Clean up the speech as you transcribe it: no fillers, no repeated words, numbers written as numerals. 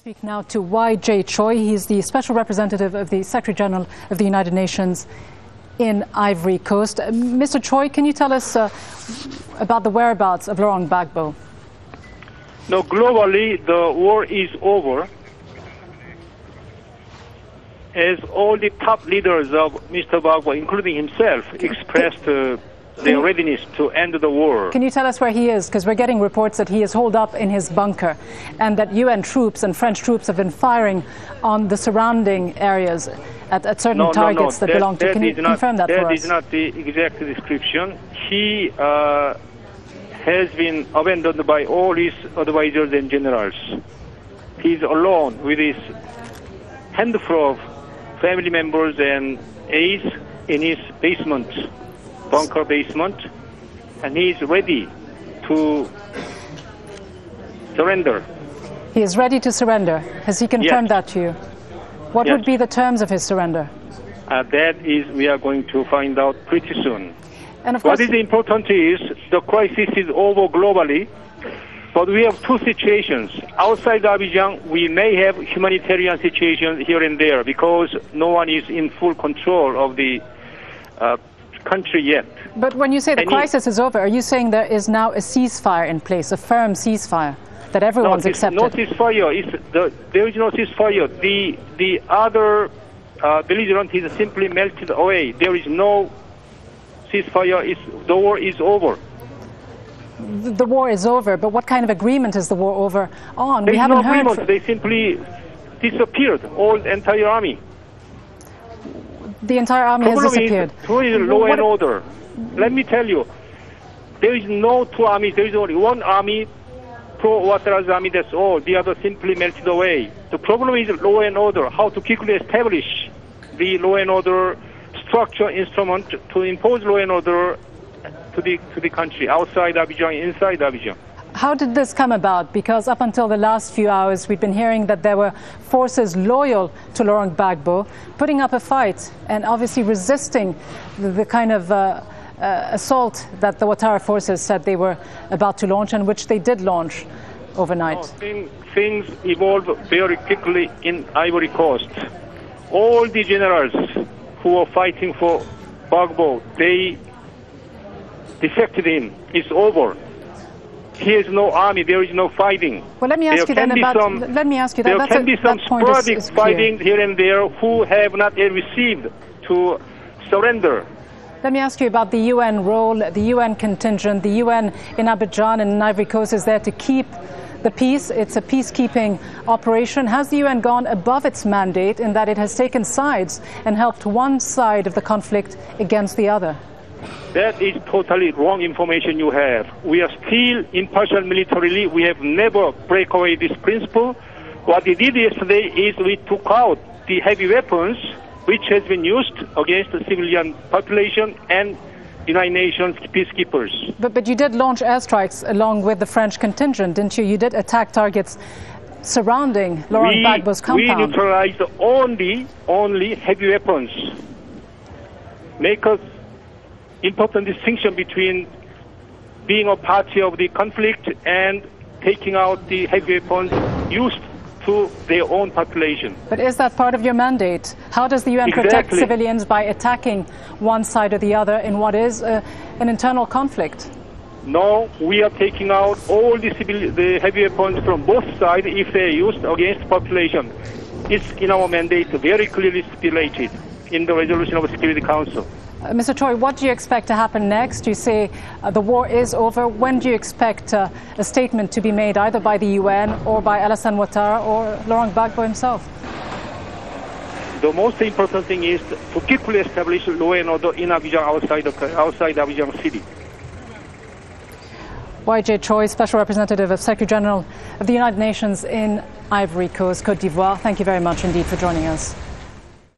Speak now to Y.J. Choi. He's the Special Representative of the Secretary General of the United Nations in Ivory Coast. Mr. Choi, can you tell us about the whereabouts of Laurent Gbagbo? No, globally, the war is over, as all the top leaders of Mr. Gbagbo, including himself, expressed their readiness to end the war. Can you tell us where he is? Because we're getting reports that he is holed up in his bunker and that UN troops and French troops have been firing on the surrounding areas at certain targets that belong to. Can you confirm that for us? That is not the exact description. He has been abandoned by all his advisors and generals. He's alone with his handful of family members and aides in his basement, bunker basement, and he is ready to surrender. He is ready to surrender. Has he confirmed that to you? What would be the terms of his surrender? That is, we are going to find out pretty soon. And of course, what is important is the crisis is over globally, but we have two situations. Outside Abidjan, we may have humanitarian situations here and there because no one is in full control of the country yet. But when you say the crisis is over, are you saying there is now a ceasefire in place, a firm ceasefire that everyone's accepted? No ceasefire. There is no ceasefire. The other belligerent is simply melted away. There is no ceasefire. The war is over. The war is over, but what kind of agreement is the war over on? We haven't heard. No agreement. They simply disappeared. The entire army. The entire army has disappeared. Who is law and order? Let me tell you, there is no two armies. There is only one army, pro-Ouattara's army, that's all. The other simply melted away. The problem is law and order, how to quickly establish the law and order structure instrument to impose law and order to the country, outside Abidjan, inside Abidjan. How did this come about? Because up until the last few hours, we've been hearing that there were forces loyal to Laurent Gbagbo putting up a fight and obviously resisting the kind of assault that the Ouattara forces said they were about to launch, and which they did launch overnight. Things evolved very quickly in Ivory Coast. All the generals who were fighting for Gbagbo, they defected him. It's over. He has no army. There is no fighting. Well, let me ask you then about. Let me ask you that. There can be some sporadic fighting here and there who have not yet received to surrender. Let me ask you about the UN role, the UN contingent. The UN in Abidjan and in Ivory Coast is there to keep the peace. It's a peacekeeping operation. Has the UN gone above its mandate in that it has taken sides and helped one side of the conflict against the other? That is totally wrong information you have. We are still impartial militarily. We have never break away this principle. What we did yesterday is we took out the heavy weapons which has been used against the civilian population and United Nations peacekeepers. But you did launch airstrikes along with the French contingent, didn't you? You did attack targets surrounding Laurent Gbagbo's compound. We neutralized only heavy weapons. Make a important distinction between being a party of the conflict and taking out the heavy weapons used to their own population. But is that part of your mandate? How does the UN protect civilians by attacking one side or the other in what is an internal conflict? No, we are taking out all the heavy weapons from both sides if they are used against the population. It's in our mandate very clearly stipulated in the resolution of the Security Council. Mr. Choi, what do you expect to happen next? You say the war is over. When do you expect a statement to be made either by the UN or by Alassane Ouattara or Laurent Gbagbo himself? The most important thing is to quickly establish law and order in Abidjan, outside Abidjan city. Y.J. Choi, Special Representative of Secretary General of the United Nations in Ivory Coast, Cote d'Ivoire. Thank you very much indeed for joining us.